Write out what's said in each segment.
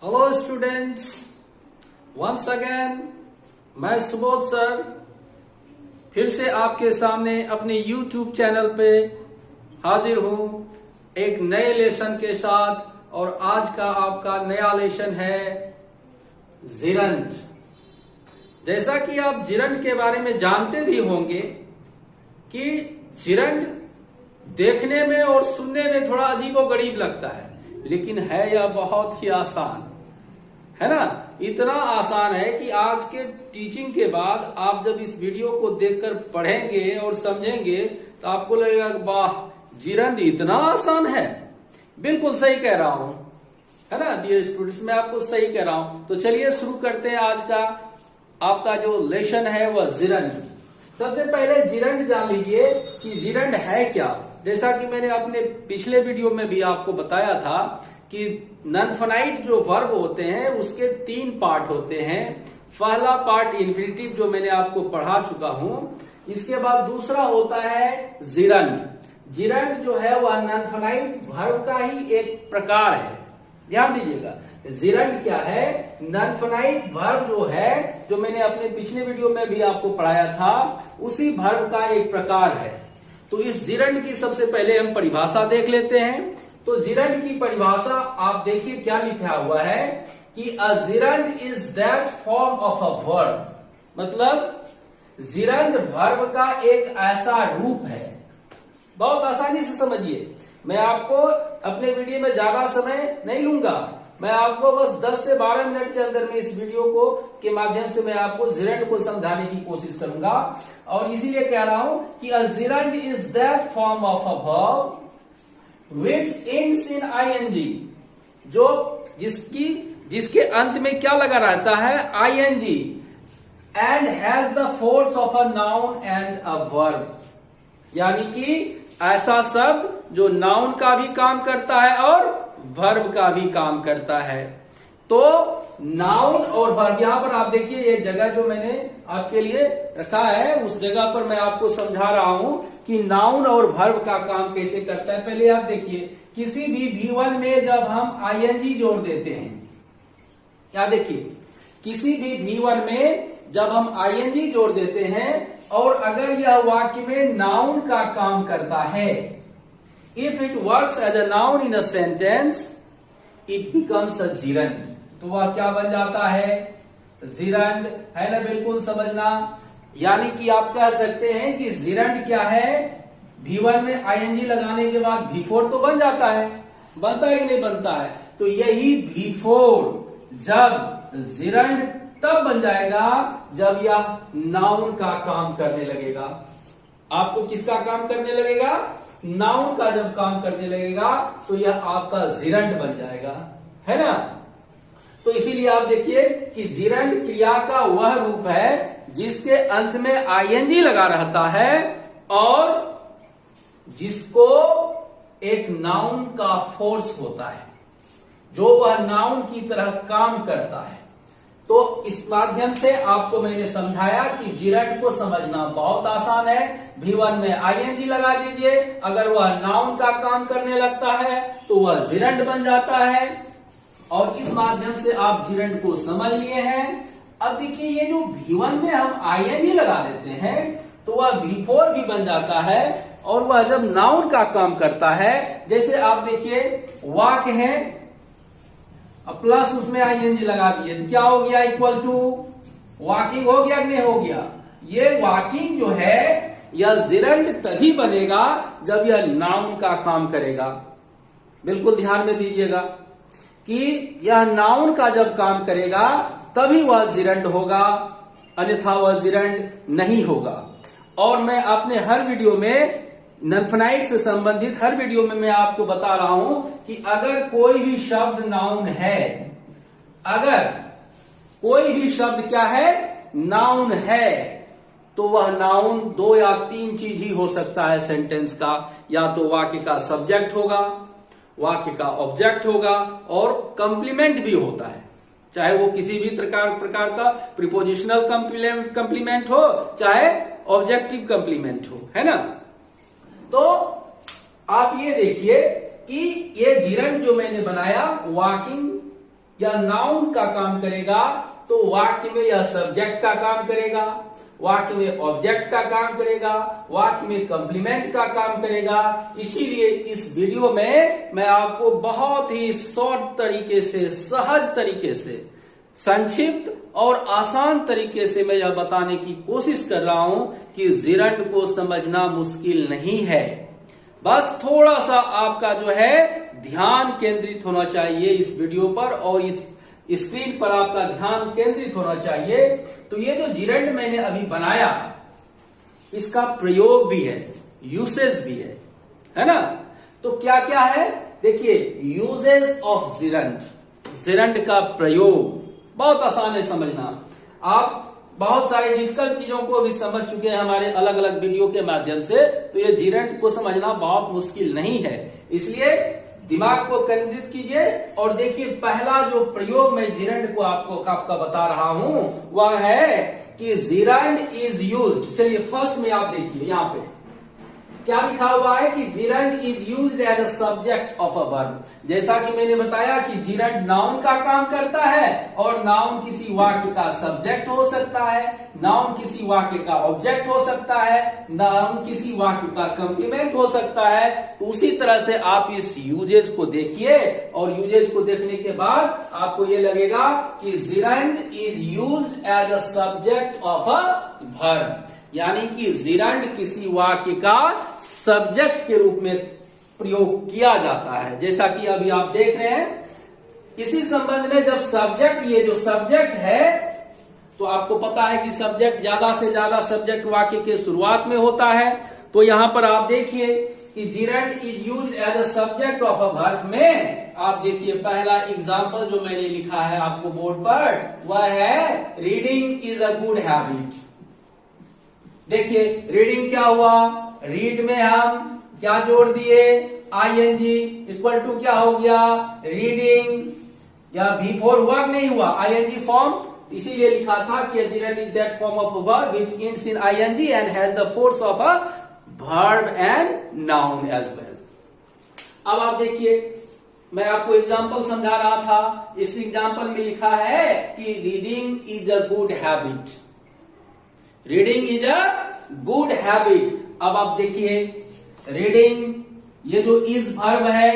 Hello students, once again मैं Subodh sir फिर से आपके सामने अपने YouTube चैनल पे हाजिर हूँ एक नए लेसन के साथ। और आज का आपका नया लेसन है जिरंड। जैसा कि आप जिरंड के बारे में जानते भी होंगे कि जिरंड देखने में और सुनने में थोड़ा अजीबोगरीब लगता है, लेकिन है यह बहुत ही आसान, है ना। इतना आसान है कि आज के टीचिंग के बाद आप जब इस वीडियो को देखकर पढ़ेंगे और समझेंगे तो आपको लगेगा वाह, जिरंड इतना आसान है। बिल्कुल सही कह रहा हूं, है ना डियर स्टूडेंट्स, मैं आपको सही कह रहा हूं। तो चलिए शुरू करते हैं आज का आपका जो लेसन है वह जिरंड। सबसे पहले जिरंड जान लीजिए कि जिरंड है क्या। जैसा कि मैंने अपने पिछले वीडियो में भी आपको बताया था कि नॉन फाइनाइट जो वर्ब होते हैं उसके 3 पार्ट होते हैं। पहला पार्ट इन्फिनिटिव जो मैंने आपको पढ़ा चुका हूं। इसके बाद दूसरा होता है जिरंड। जिरंड जो है वह नॉन फाइनाइट वर्ब का ही एक प्रकार है। ध्यान दीजिएगा, जिरंड क्या है, नॉन फाइनाइट वर्ब जो है, जो मैंने अपने पिछले वीडियो में भी आपको पढ़ाया था, उसी वर्ब का एक प्रकार है। तो इस जिरंड की सबसे पहले हम परिभाषा देख लेते हैं। तो जिरंड की परिभाषा आप देखिए क्या लिखा हुआ है कि a gerund is that form of a verb. मतलब जिरंड वर्ब का एक ऐसा रूप है। बहुत आसानी से समझिए, मैं आपको अपने वीडियो में ज्यादा समय नहीं लूंगा। मैं आपको बस 10 से 12 मिनट के अंदर में इस वीडियो को के माध्यम से मैं आपको जिरंड को समझाने की कोशिश करूंगा। और इसीलिए कह रहा हूं कि a gerund is that form of a verb which ends in ing, जो जिसके अंत में क्या लगा रहता है, ing, and has the force of a noun and a verb। यानी कि ऐसा शब्द जो नाउन का भी काम करता है और वर्ब का भी काम करता है। तो नाउन और वर्ब, यहां पर आप देखिए ये जगह जो मैंने आपके लिए रखा है, उस जगह पर मैं आपको समझा रहा हूं कि नाउन और वर्ब का काम कैसे करता है। पहले आप देखिए, किसी भी V1 में जब हम ing जोड़ देते हैं, क्या देखिए, किसी भी V1 में जब हम ing जोड़ देते हैं और अगर यह वाक्य में नाउन का काम करता है, if it works as a noun in a sentence, it becomes a gerund. तो वह क्या बन जाता है, जिरंड, है ना। बिल्कुल समझना, यानी कि आप कह सकते हैं कि जिरंड क्या है, V1 में ing लगाने के बाद V4 तो बन जाता है, बनता है कि नहीं बनता है। तो यही V4 जब जिरंड तब बन जाएगा जब यह नाउन का काम करने लगेगा। आपको किसका काम करने लगेगा, नाउन का जब काम करने लगेगा तो यह आपका जिरंड बन जाएगा, है ना। तो इसीलिए आप देखिए कि जिरंड क्रिया का वह रूप है जिसके अंत में ing लगा रहता है और जिसको एक नाउन का फोर्स होता है, जो वह नाउन की तरह काम करता है। तो इस माध्यम से आपको मैंने समझाया कि जिरंड को समझना बहुत आसान है। V1 में ing लगा दीजिए, अगर वह नाउन का काम करने लगता है तो वह जिरंड बन जाता है। और इस माध्यम से आप जिरंड को समझ लिए हैं। अब देखिए, ये जो V1 में हम ing लगा देते हैं तो वह V4 भी बन जाता है और वह जब नाउन का काम करता है, जैसे आप देखिए वाक्य है प्लस उसमें ing लगा दिए तो क्या हो गया, इक्वल टू वॉकिंग हो गया कि नहीं हो गया। ये वॉकिंग जो है यह जिरंड तभी बनेगा जब यह नाउन का काम करेगा। बिल्कुल ध्यान में दीजिएगा कि यह नाउन का जब काम करेगा तभी वह जिरंड होगा, अन्यथा वह जिरंड नहीं होगा। और मैं अपने हर वीडियो में नॉन फाइनाइट से संबंधित हर वीडियो में मैं आपको बता रहा हूं कि अगर कोई भी शब्द नाउन है, अगर कोई भी शब्द क्या है, नाउन है, तो वह नाउन 2 या 3 चीज ही हो सकता है सेंटेंस का। या तो वाक्य का सब्जेक्ट होगा, वाक्य का ऑब्जेक्ट होगा और कंप्लीमेंट भी होता है, चाहे वो किसी भी प्रकार का प्रीपोजिशनल कंप्लीमेंट हो, चाहे ऑब्जेक्टिव कंप्लीमेंट हो, है ना। तो आप ये देखिए कि ये जिरंड जो मैंने बनाया, वॉकिंग या नाउन का काम करेगा तो वाक्य में यह सब्जेक्ट का काम करेगा, वाक्य में ऑब्जेक्ट का काम करेगा, वाक्य में कंप्लीमेंट का काम करेगा। इसीलिए इस वीडियो में मैं आपको बहुत ही शॉर्ट तरीके से, सहज तरीके से, संक्षिप्त और आसान तरीके से मैं यह बताने की कोशिश कर रहा हूं कि जिरंड को समझना मुश्किल नहीं है। बस थोड़ा सा आपका जो है ध्यान केंद्रित होना चाहिए इस वीडियो पर, और इस स्क्रीन पर आपका ध्यान केंद्रित होना चाहिए। तो ये जो जिरंड मैंने अभी बनाया, इसका प्रयोग भी है, यूसेज भी है ना। तो क्या क्या है देखिए, यूजेस ऑफ जिरंड, जिरंड का प्रयोग बहुत आसान है समझना। आप बहुत सारी डिफिकल्ट चीजों को भी समझ चुके हैं हमारे अलग अलग वीडियो के माध्यम से, तो ये जिरंड को समझना बहुत मुश्किल नहीं है। इसलिए दिमाग को केंद्रित कीजिए और देखिए, पहला जो प्रयोग मैं जिरंड को आपका बता रहा हूं वह है कि जिरंड इज यूज्ड। चलिए फर्स्ट में आप देखिए, यहां पे क्या लिखा हुआ है कि gerund is used as a subject of a verb. जैसा कि मैंने बताया कि जिरंड नाउन का काम करता है, और नाउन किसी वाक्य का सब्जेक्ट हो सकता है, नाउन किसी वाक्य का ऑब्जेक्ट हो सकता है, नाउन किसी वाक्य का कंप्लीमेंट हो सकता है। तो उसी तरह से आप इस यूजेज को देखिए, और यूजेज को देखने के बाद आपको ये लगेगा कि gerund is used as a subject of a verb, यानी कि जिरंड किसी वाक्य का सब्जेक्ट के रूप में प्रयोग किया जाता है। जैसा कि अभी आप देख रहे हैं, इसी संबंध में जब सब्जेक्ट, ये जो सब्जेक्ट है, तो आपको पता है कि सब्जेक्ट, ज्यादा से ज्यादा सब्जेक्ट वाक्य के शुरुआत में होता है। तो यहां पर आप देखिए कि gerund is used as a subject of a verb में आप देखिए पहला एग्जाम्पल जो मैंने लिखा है आपको बोर्ड पर, वह है reading is a good habit. देखिए रीडिंग क्या हुआ, रीड में हम क्या जोड़ दिए, आईएनजी इक्वल टू क्या हो गया, रीडिंग, या V4 हुआ कि नहीं हुआ, आईएनजी फॉर्म। इसीलिए लिखा था कि gerund is that form of a verb which ends in ING and has the force of a verb and noun as well. अब आप देखिए, मैं आपको एग्जांपल समझा रहा था, इस एग्जांपल में लिखा है कि reading is a good habit, reading is a good habit. अब आप देखिए, रीडिंग, ये जो इज वर्ब है,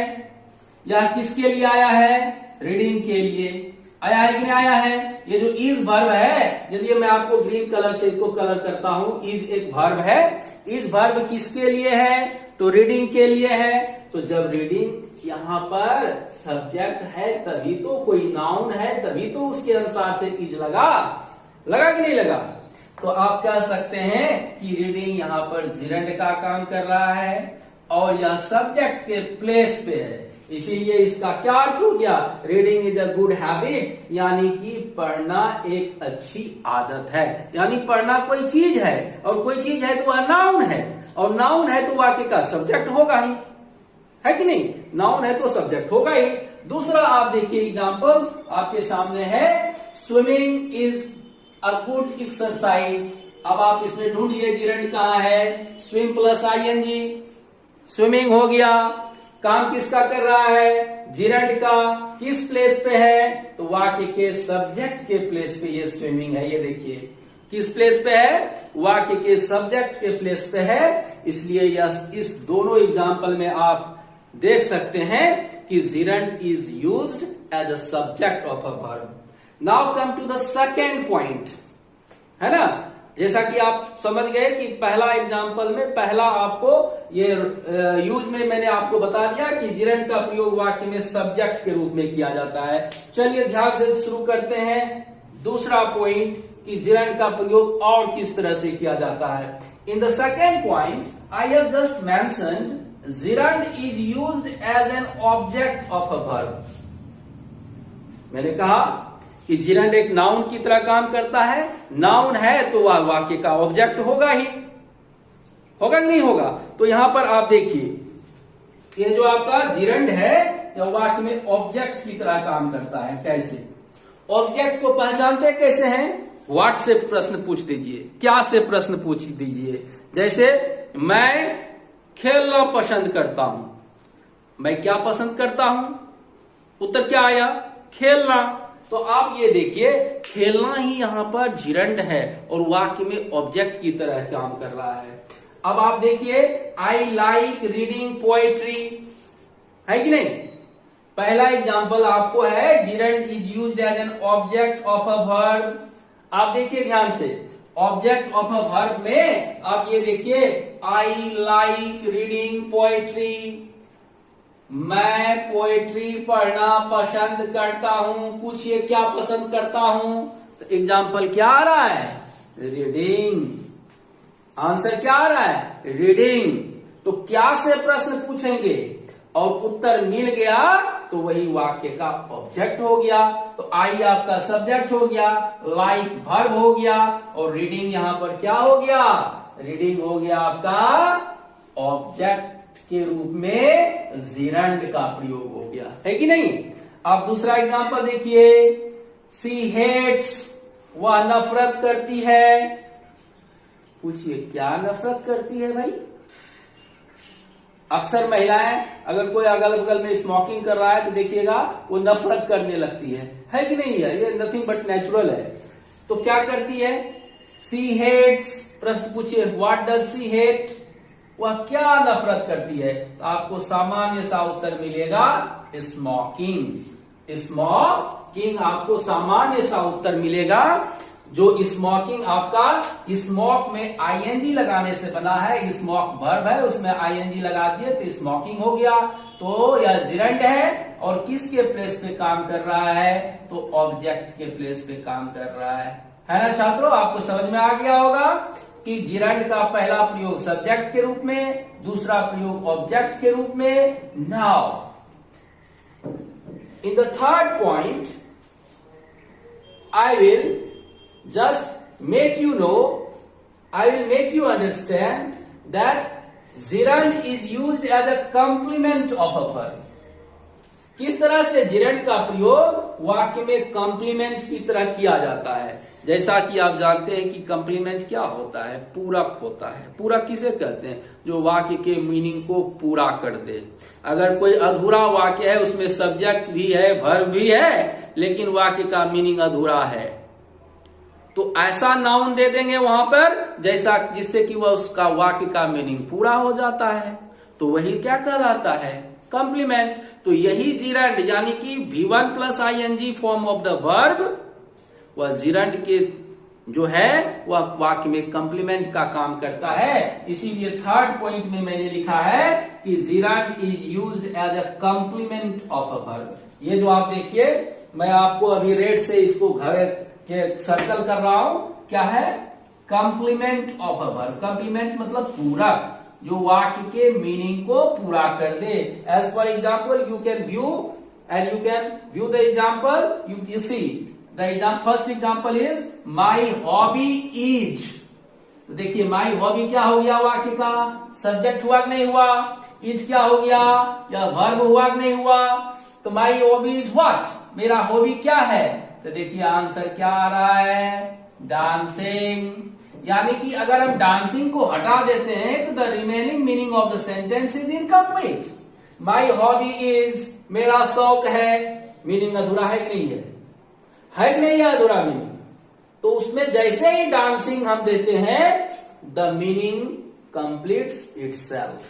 यह किसके लिए आया है, रीडिंग के लिए आया है कि नहीं आया है। ये जो इज वर्ब है, यदि मैं आपको ग्रीन कलर से इसको कलर करता हूं, इज एक वर्ब है, इज वर्ब किसके लिए है, तो रीडिंग के लिए है। तो जब रीडिंग यहां पर सब्जेक्ट है, तभी तो कोई नाउन है, तभी तो उसके अनुसार से इज लगा कि नहीं लगा। तो आप कह सकते हैं कि रीडिंग यहां पर जिरंड का काम कर रहा है और यह सब्जेक्ट के प्लेस पे है, इसीलिए इसका क्या अर्थ हो गया, reading is a good habit, यानी कि पढ़ना एक अच्छी आदत है। यानी पढ़ना कोई चीज है, और कोई चीज है तो वह नाउन है, और नाउन है तो वाक्य का सब्जेक्ट होगा ही, है कि नहीं, नाउन है तो सब्जेक्ट होगा ही। दूसरा आप देखिए एग्जांपल्स आपके सामने है, swimming is a good exercise. अब आप इसमें ढूंढिए जिरंड कहां है, स्विम प्लस आईएनजी, स्विमिंग हो गया, काम किसका कर रहा है, जिरंड का, किस प्लेस पे है, तो वाक्य के सब्जेक्ट के प्लेस पे ये स्विमिंग है। ये देखिए किस प्लेस पे है, वाक्य के सब्जेक्ट के प्लेस पे है। इसलिए इस दोनों एग्जाम्पल में आप देख सकते हैं कि gerund is used as a subject of a verb. Now come to the second point, है ना। जैसा कि आप समझ गए कि पहला एग्जाम्पल में, पहला आपको ये यूज में मैंने आपको बता दिया कि जिरंड का प्रयोग वाक्य में सब्जेक्ट के रूप में किया जाता है। चलिए ध्यान से शुरू करते हैं दूसरा पॉइंट कि जिरंड का प्रयोग और किस तरह से किया जाता है। In the second point I have just mentioned gerund is used as an object of a verb. मैंने कहा कि जिरंड एक नाउन की तरह काम करता है, नाउन है तो वह वाक्य का ऑब्जेक्ट होगा ही, होगा कि नहीं होगा। तो यहां पर आप देखिए, ये जो आपका जिरंड है यह वाक्य में ऑब्जेक्ट की तरह काम करता है। कैसे, ऑब्जेक्ट को पहचानते कैसे हैं, व्हाट से प्रश्न पूछ दीजिए, क्या से प्रश्न पूछ दीजिए। जैसे मैं खेलना पसंद करता हूं, मैं क्या पसंद करता हूं, उत्तर क्या आया, खेलना। तो आप ये देखिए खेलना ही यहां पर जिरंड है और वाक्य में ऑब्जेक्ट की तरह काम कर रहा है। अब आप देखिए आई लाइक रीडिंग पोएट्री, है कि नहीं। पहला एग्जांपल आपको है gerund is used as an object of a verb. आप देखिए ध्यान से, ऑब्जेक्ट ऑफ अ वर्ब में आप ये देखिए आई लाइक रीडिंग पोएट्री, मैं पोएट्री पढ़ना पसंद करता हूं। पूछिए क्या पसंद करता हूं, तो एग्जाम्पल क्या आ रहा है, रीडिंग। आंसर क्या आ रहा है, रीडिंग। तो क्या से प्रश्न पूछेंगे और उत्तर मिल गया तो वही वाक्य का ऑब्जेक्ट हो गया। तो आई आपका सब्जेक्ट हो गया, लाइक वर्ब हो गया और रीडिंग यहां पर क्या हो गया, रीडिंग हो गया आपका ऑब्जेक्ट के रूप में जिरंड का प्रयोग हो गया, है कि नहीं। आप दूसरा एग्जांपल देखिए, सी हेट्स, वह नफरत करती है। पूछिए क्या नफरत करती है भाई। अक्सर महिलाएं अगर कोई अगल बगल में स्मोकिंग कर रहा है तो देखिएगा वो नफरत करने लगती है कि नहीं है, ये नथिंग बट नेचुरल है। तो क्या करती है, सी हेट्स। प्रश्न पूछिए व्हाट डज सी हेट, वह क्या नफरत करती है। तो आपको सामान्य सा उत्तर मिलेगा स्मोकिंग। स्मोकिंग आपको सामान्य सा उत्तर मिलेगा। जो स्मोकिंग आपका स्मोक में आईएनजी लगाने से बना है, स्मोक वर्ब है उसमें आईएनजी लगा दिए तो स्मोकिंग हो गया। तो यह जिरंड है और किसके प्लेस पे काम कर रहा है, तो ऑब्जेक्ट के प्लेस पे काम कर रहा है ना छात्रों। आपको समझ में आ गया होगा कि जिरंड का पहला प्रयोग सब्जेक्ट के रूप में, दूसरा प्रयोग ऑब्जेक्ट के रूप में। Now in the third point I will just make you know, I will make you understand that gerund is used as a complement of a verb. किस तरह से जिरंड का प्रयोग वाक्य में कॉम्प्लीमेंट की तरह किया जाता है। जैसा कि आप जानते हैं कि कॉम्प्लीमेंट क्या होता है, पूरक होता है। पूरक किसे कहते हैं, जो वाक्य के मीनिंग को पूरा कर दे। अगर कोई अधूरा वाक्य है, उसमें सब्जेक्ट भी है वर्ब भी है, लेकिन वाक्य का मीनिंग अधूरा है, तो ऐसा नाउन दे देंगे वहां पर जैसा जिससे कि वह उसका वाक्य का मीनिंग पूरा हो जाता है। तो वही क्या कहलाता है, कॉम्प्लीमेंट। तो यही जिरंड यानी कि V1 plus ING form of the verb, वह जिरंड के जो है वह वाक्य में कॉम्प्लीमेंट का काम करता है। इसीलिए थर्ड पॉइंट में मैंने लिखा है कि gerund is used as a complement of a verb. ये जो आप देखिए, मैं आपको अभी रेड से इसको घर के सर्कल कर रहा हूं, क्या है, complement of a verb. Complement मतलब पूरक, जो वाक्य के मीनिंग को पूरा कर दे। As for example you can view and you can view the example, you see the first example is my hobby is. तो देखिए माई हॉबी क्या हो गया, वाक्य का सब्जेक्ट हुआ कि नहीं हुआ, इज क्या हो गया, या वर्ब हुआ कि नहीं हुआ। तो माई हॉबी इज व्हाट, मेरा हॉबी क्या है। तो देखिए आंसर क्या आ रहा है, डांसिंग। यानी कि अगर हम डांसिंग को हटा देते हैं तो the remaining meaning of the sentence is incomplete. My hobby is, मेरा शौक है, मीनिंग अधूरा है कि नहीं है कि नहीं है अधूरा मीनिंग। तो उसमें जैसे ही डांसिंग हम देते हैं द मीनिंग कंप्लीट्स इटसेल्फ।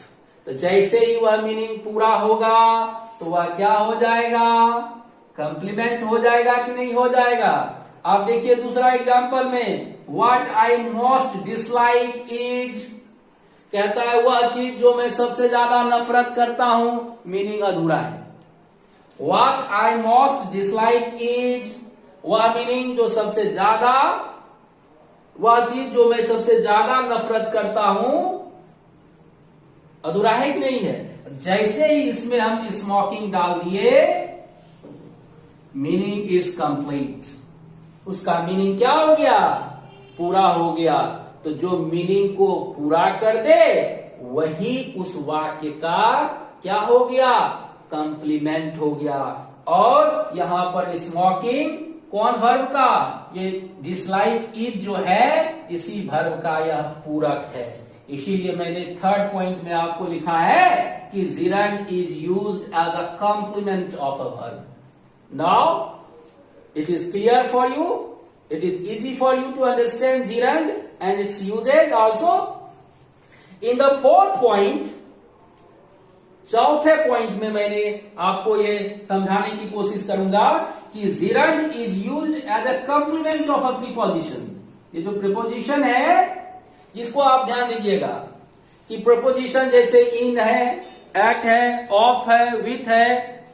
तो जैसे ही वह मीनिंग पूरा होगा तो वह क्या हो जाएगा, कंप्लीमेंट हो जाएगा कि नहीं हो जाएगा। आप देखिए दूसरा एग्जांपल में, what I most dislike is, कहता है वह चीज जो मैं सबसे ज्यादा नफरत करता हूं, मीनिंग अधूरा है। What I most dislike is, वह मीनिंग जो सबसे ज्यादा, वह चीज जो मैं सबसे ज्यादा नफरत करता हूं, अधूरा है कि नहीं है। जैसे ही इसमें हम स्मोकिंग डाल दिए, मीनिंग इज कंप्लीट, उसका मीनिंग क्या हो गया, पूरा हो गया। तो जो मीनिंग को पूरा कर दे वही उस वाक्य का क्या हो गया, कंप्लीमेंट हो गया। और यहां पर स्मोकिंग कौन वर्ब का, ये डिसलाइक इज जो है इसी वर्ब का यह पूरक है। इसीलिए मैंने थर्ड पॉइंट में आपको लिखा है कि gerund is used as a complement of a verb. Now it is clear for you. It is easy for you to understand gerund and its usage also. In the fourth point, चौथे point में मैंने आपको ये समझाने की कोशिश करूंगा कि gerund is used as a complement of a preposition. ये जो प्रीपोजिशन है इसको आप ध्यान दीजिएगा कि प्रीपोजिशन जैसे इन है, एट है, ऑफ है, विथ है,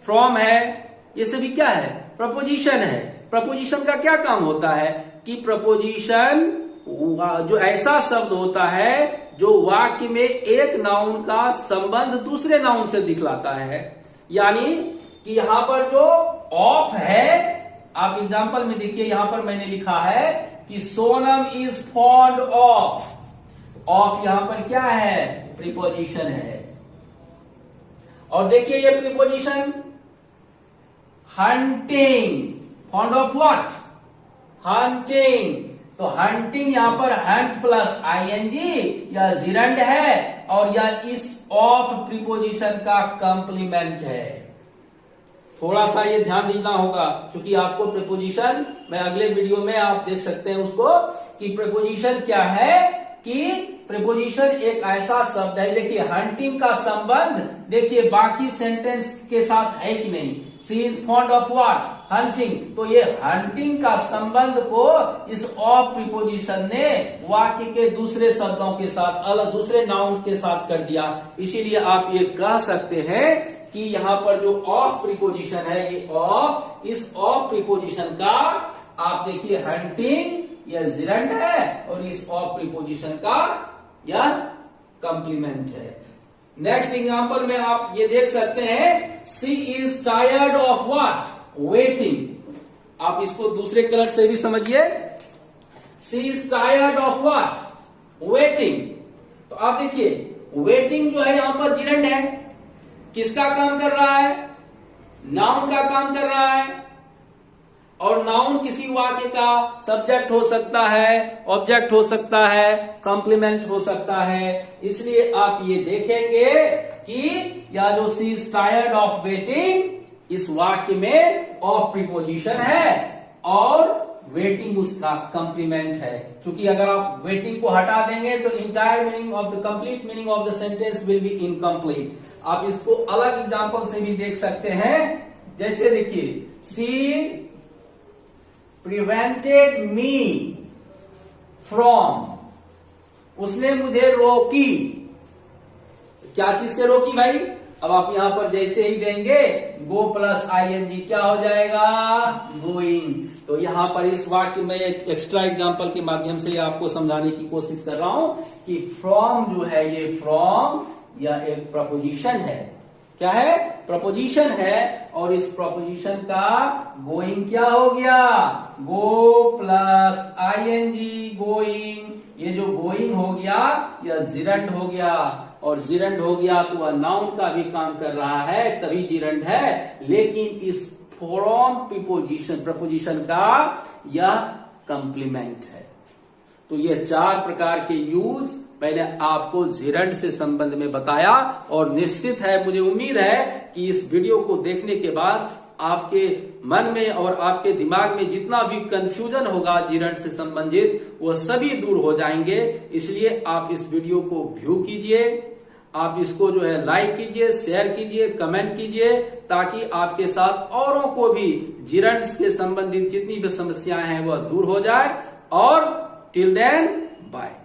फ्रॉम है, ये सभी क्या है? प्रपोजिशन है। प्रपोजिशन का क्या काम होता है कि प्रपोजिशन जो ऐसा शब्द होता है जो वाक्य में एक नाउन का संबंध दूसरे नाउन से दिखलाता है। यानी कि यहां पर जो ऑफ है, आप एग्जांपल में देखिए, यहां पर मैंने लिखा है कि Sonam is fond of. Of यहां पर क्या है? प्रीपोजिशन है। और देखिए ये preposition hunting, fond of what? Hunting. तो हंटिंग यहां पर हंट प्लस आईएनजी या जिरंड है और यह इस ऑफ प्रीपोजिशन का कंप्लीमेंट है। थोड़ा सा ये ध्यान देना होगा क्योंकि आपको प्रीपोजिशन, मैं अगले वीडियो में आप देख सकते हैं उसको, कि प्रीपोजिशन क्या है। कि प्रीपोजिशन एक ऐसा शब्द है, देखिए हंटिंग का संबंध देखिए बाकी सेंटेंस के साथ है कि नहीं। She is fond of what? Hunting. तो ये हंटिंग का संबंध को इस ऑफ प्रीपोजिशन ने वाक्य के दूसरे शब्दों के साथ, अलग दूसरे नाउन के साथ कर दिया। इसीलिए आप ये कह सकते हैं कि यहां पर जो ऑफ प्रीपोजिशन है, ये ऑफ, इस ऑफ प्रीपोजिशन का आप देखिए हंटिंग यह जिरंड है और इस ऑफ प्रीपोजिशन का यह कंप्लीमेंट है। नेक्स्ट एग्जांपल में आप ये देख सकते हैं, she is tired of what? Waiting. आप इसको दूसरे कलर से भी समझिए। She is tired of what? Waiting. तो आप देखिए वेटिंग जो है यहां पर जिरंड है। किसका काम कर रहा है? नाउन का काम कर रहा है। और नाउन किसी वाक्य का सब्जेक्ट हो सकता है, ऑब्जेक्ट हो सकता है, कॉम्प्लीमेंट हो सकता है। इसलिए आप ये देखेंगे कि यह जो सी इज टायर्ड ऑफ वेटिंग, इस वाक्य में ऑफ प्रीपोजिशन है और वेटिंग उसका कंप्लीमेंट है। क्योंकि अगर आप वेटिंग को हटा देंगे तो entire meaning of the complete meaning of the sentence will be incomplete. आप इसको अलग एग्जांपल से भी देख सकते हैं। जैसे देखिए, सी प्रिवेंटेड मी फ्रॉम, उसने मुझे रोकी। क्या चीज से रोकी भाई? अब आप यहां पर जैसे ही देंगे गो प्लस आईएनजी, क्या हो जाएगा? गोइंग। तो यहां पर इस वाक्य में एक एक्स्ट्रा एग्जांपल के माध्यम से आपको समझाने की कोशिश कर रहा हूं कि फ्रॉम जो है, ये फ्रॉम यह एक प्रपोजिशन है। क्या है? प्रपोजिशन है। और इस प्रपोजिशन का गोइंग क्या हो गया? गो प्लस आईएनजी, गोइंग। ये जो गोइंग हो गया यह जिरंड हो गया। और जिरंड हो गया तो वह नाउन का भी काम कर रहा है, तभी जिरंड है। लेकिन इस फ्रॉम प्रपोजिशन का यह कंप्लीमेंट है। तो ये चार प्रकार के यूज मैंने आपको जिरंड से संबंध में बताया। और निश्चित है, मुझे उम्मीद है कि इस वीडियो को देखने के बाद आपके मन में और आपके दिमाग में जितना भी कंफ्यूजन होगा जिरंड से संबंधित, वो सभी दूर हो जाएंगे। इसलिए आप इस वीडियो को व्यू कीजिए, आप इसको जो है लाइक कीजिए, शेयर कीजिए, कमेंट कीजिए, ताकि आपके साथ औरों को भी जिरंड से संबंधित जितनी भी समस्याएं हैं वह दूर हो जाए। और टिल देन बाय।